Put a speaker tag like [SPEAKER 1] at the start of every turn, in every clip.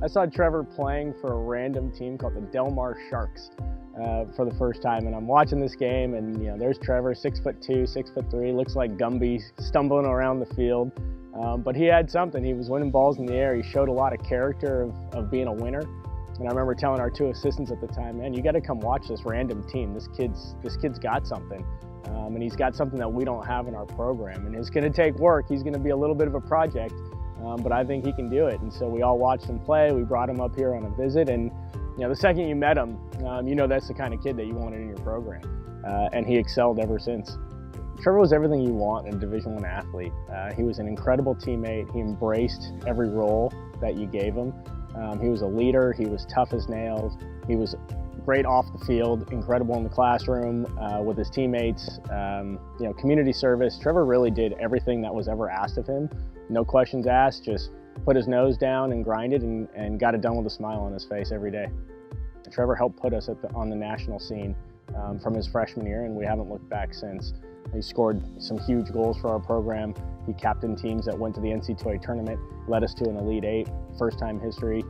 [SPEAKER 1] I saw Trevor playing for a random team called the Delmar Sharks for the first time, and I'm watching this game, and there's Trevor, 6'2", 6'3", looks like Gumby stumbling around the field, but he had something. He was winning balls in the air. He showed a lot of character of being a winner. And I remember telling our two assistants at the time, man, you got to come watch this random team. This kid's got something, and he's got something that we don't have in our program. And it's going to take work. He's going to be a little bit of a project, but I think he can do it. And so we all watched him play. We brought him up here on a visit, and the second you met him, that's the kind of kid that you wanted in your program, and he excelled ever since. Trevor was everything you want in a Division I athlete. He was an incredible teammate. He embraced every role that you gave him. He was a leader. He was tough as nails. He was great off the field, incredible in the classroom with his teammates. Community service. Trevor really did everything that was ever asked of him. No questions asked, just put his nose down and grinded and got it done with a smile on his face every day. Trevor helped put us on the national scene from his freshman year, and we haven't looked back since. He scored some huge goals for our program. He captained teams that went to the NCAA Tournament, led us to an Elite Eight, first time history.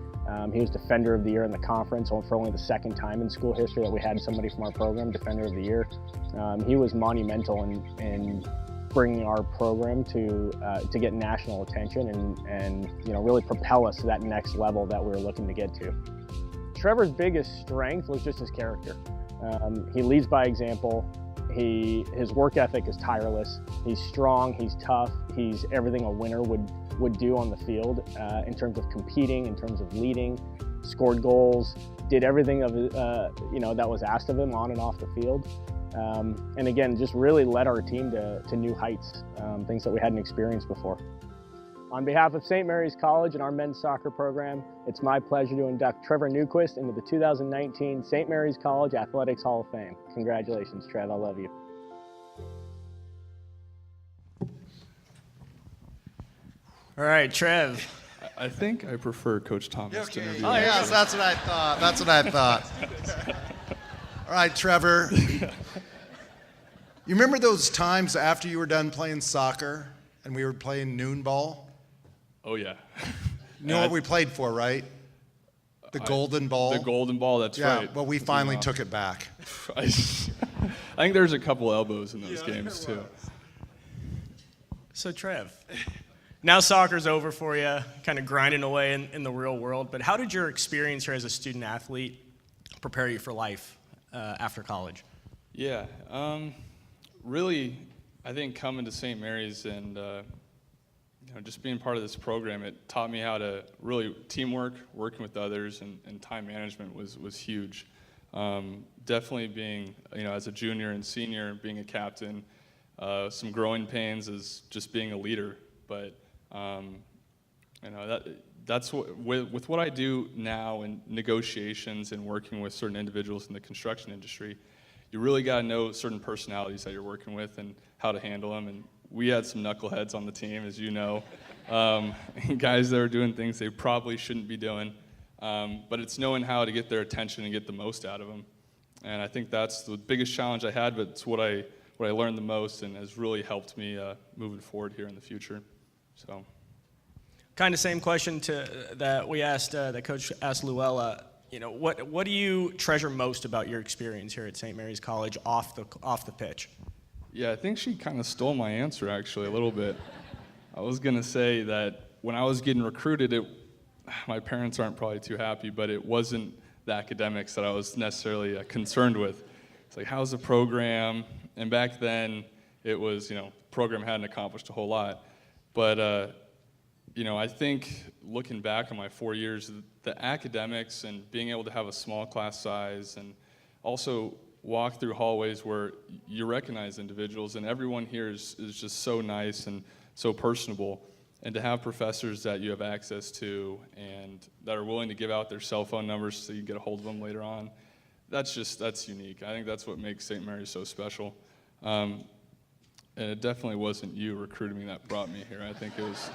[SPEAKER 1] He was Defender of the Year in the conference for only the second time in school history that we had somebody from our program, Defender of the Year. He was monumental in bringing our program to get national attention and really propel us to that next level that we were looking to get to. Trevor's biggest strength was just his character. He leads by example. His work ethic is tireless. He's strong, he's tough, he's everything a winner would do on the field in terms of competing, in terms of leading, scored goals, did everything that was asked of him on and off the field. And again, just really led our team to new heights, things that we hadn't experienced before. On behalf of St. Mary's College and our men's soccer program, it's my pleasure to induct Trevor Newquist into the 2019 St. Mary's College Athletics Hall of Fame. Congratulations, Trev. I love you.
[SPEAKER 2] All right, Trev.
[SPEAKER 3] I think I prefer Coach Thomas to interview.
[SPEAKER 4] Oh, yes, that's what I thought. That's what I thought. All right, Trevor. You remember those times after you were done playing soccer and we were playing noon ball?
[SPEAKER 3] Oh, yeah.
[SPEAKER 4] You know what we played for, right? The golden ball.
[SPEAKER 3] The golden ball, that's right.
[SPEAKER 4] Yeah, well, we finally took it back.
[SPEAKER 3] I think there's a couple elbows in those games, too.
[SPEAKER 2] So, Trev, now soccer's over for you, kind of grinding away in the real world, but how did your experience here as a student athlete prepare you for life after college?
[SPEAKER 3] Yeah, really, I think coming to St. Mary's and just being part of this program, it taught me how to really teamwork, working with others, and time management was huge. Definitely being, as a junior and senior, being a captain, some growing pains as just being a leader. But that's with what I do now in negotiations and working with certain individuals in the construction industry, you really got to know certain personalities that you're working with and how to handle them. And we had some knuckleheads on the team, as you know, guys that are doing things they probably shouldn't be doing. But it's knowing how to get their attention and get the most out of them. And I think that's the biggest challenge I had, but it's what I learned the most and has really helped me moving forward here in the future. So,
[SPEAKER 2] kind of same question that we asked, that Coach asked Luella. What do you treasure most about your experience here at St. Mary's College off the pitch?
[SPEAKER 3] Yeah, I think she kind of stole my answer actually a little bit. I was gonna say that when I was getting recruited, my parents aren't probably too happy, but it wasn't the academics that I was necessarily concerned with. It's like, how's the program? And back then, it was, the program hadn't accomplished a whole lot. But, I think looking back on my 4 years, the academics and being able to have a small class size and also walk through hallways where you recognize individuals, and everyone here is just so nice and so personable. And to have professors that you have access to and that are willing to give out their cell phone numbers so you can get a hold of them later on, that's unique. I think that's what makes St. Mary's so special. And it definitely wasn't you recruiting me that brought me here. I think it was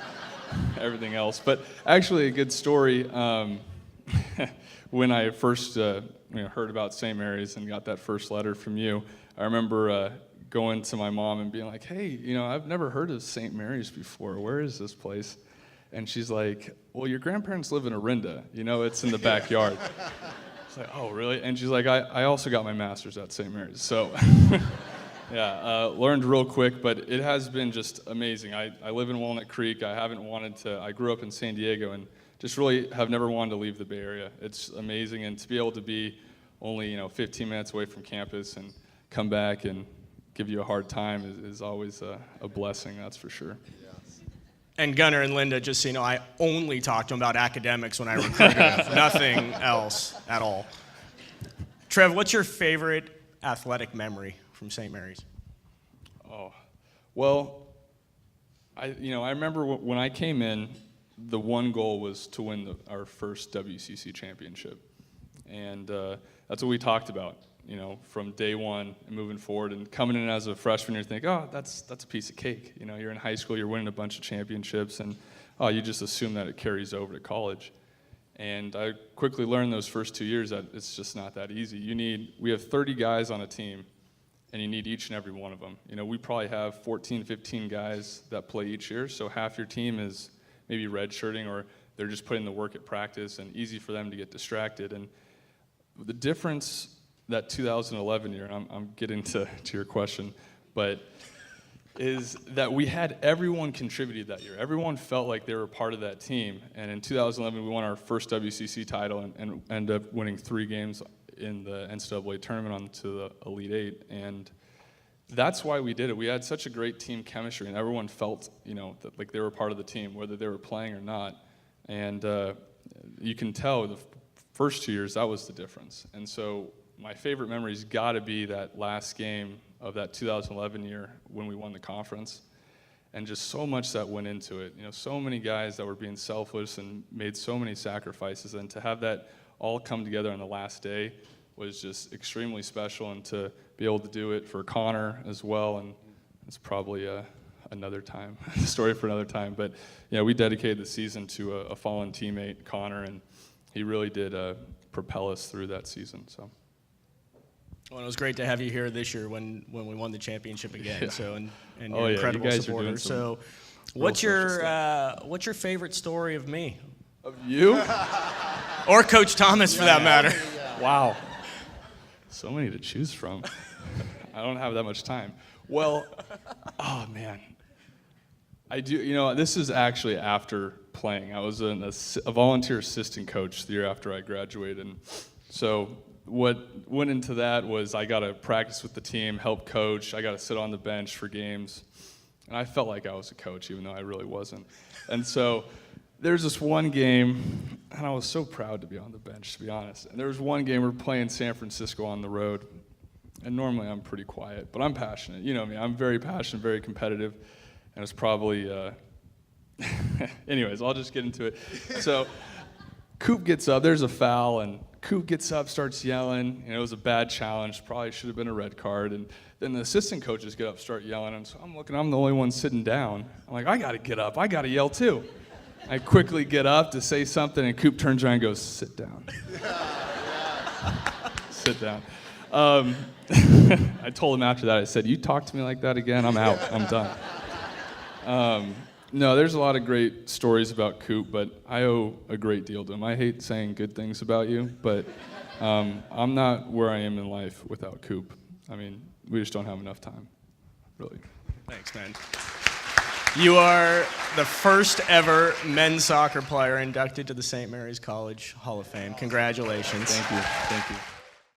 [SPEAKER 3] everything else. But actually a good story, when I first heard about St. Mary's and got that first letter from you, I remember going to my mom and being like, hey, I've never heard of St. Mary's before. Where is this place? And she's like, well, your grandparents live in Orinda. You know, it's in the backyard. It's like, oh, really? And she's like, I also got my master's at St. Mary's. So, yeah, learned real quick, but it has been just amazing. I live in Walnut Creek. I grew up in San Diego and just really have never wanted to leave the Bay Area. It's amazing, and to be able to be only 15 minutes away from campus and come back and give you a hard time is always a blessing, that's for sure.
[SPEAKER 2] And Gunnar and Linda, just so you know, I only talk to them about academics when I recruit them, nothing else at all. Trev, what's your favorite athletic memory from St. Mary's?
[SPEAKER 3] Oh, well, I remember when I came in, the one goal was to win our first WCC championship. And that's what we talked about, from day one and moving forward. And coming in as a freshman, you think, oh, that's a piece of cake. You're in high school, you're winning a bunch of championships, and you just assume that it carries over to college. And I quickly learned those first 2 years that it's just not that easy. We have 30 guys on a team, and you need each and every one of them. We probably have 14, 15 guys that play each year, so half your team is maybe redshirting, or they're just putting the work at practice, and easy for them to get distracted. And the difference that 2011 year, and I'm getting to your question, but is that we had everyone contributed that year. Everyone felt like they were part of that team. And in 2011, we won our first WCC title and ended up winning 3 games in the NCAA Tournament onto the Elite Eight. And that's why we did it. We had such a great team chemistry, and everyone felt, that like they were part of the team, whether they were playing or not. And you can tell the first 2 years, that was the difference. And so my favorite memory's got to be that last game of that 2011 year when we won the conference, and just so much that went into it. So many guys that were being selfless and made so many sacrifices, and to have that all come together on the last day was just extremely special, and to be able to do it for Connor as well, and it's probably another time, a story for another time, but we dedicated the season to a fallen teammate, Connor, and he really did propel us through that season. So.
[SPEAKER 2] Well, it was great to have you here this year when we won the championship again.
[SPEAKER 3] Yeah.
[SPEAKER 2] So and you're incredible
[SPEAKER 3] you guys
[SPEAKER 2] supporter.
[SPEAKER 3] Are doing
[SPEAKER 2] so, what's your favorite story of me?
[SPEAKER 3] Of you?
[SPEAKER 2] Or Coach Thomas, for that matter.
[SPEAKER 3] Wow. So many to choose from. I don't have that much time. Well, oh man. I do. This is actually after playing. I was a volunteer assistant coach the year after I graduated, and so what went into that was I got to practice with the team, help coach. I got to sit on the bench for games. And I felt like I was a coach, even though I really wasn't. And so there's this one game, and I was so proud to be on the bench, to be honest. And there was one game we were playing San Francisco on the road. And normally I'm pretty quiet, but I'm passionate. You know me, I'm very passionate, very competitive. And it's probably, anyways, I'll just get into it. So Coop gets up, there's a foul, and Coop gets up, starts yelling. It was a bad challenge, probably should have been a red card. And then the assistant coaches get up, start yelling. And so I'm looking, I'm the only one sitting down. I'm like, I got to get up, I got to yell too. I quickly get up to say something, and Coop turns around and goes, sit down. Sit down. I told him after that, I said, you talk to me like that again, I'm out, I'm done. No, there's a lot of great stories about Coop, but I owe a great deal to him. I hate saying good things about you, but I'm not where I am in life without Coop. I mean, we just don't have enough time, really.
[SPEAKER 2] Thanks, man. You are the first ever men's soccer player inducted to the St. Mary's College Hall of Fame. Congratulations.
[SPEAKER 3] Thank you.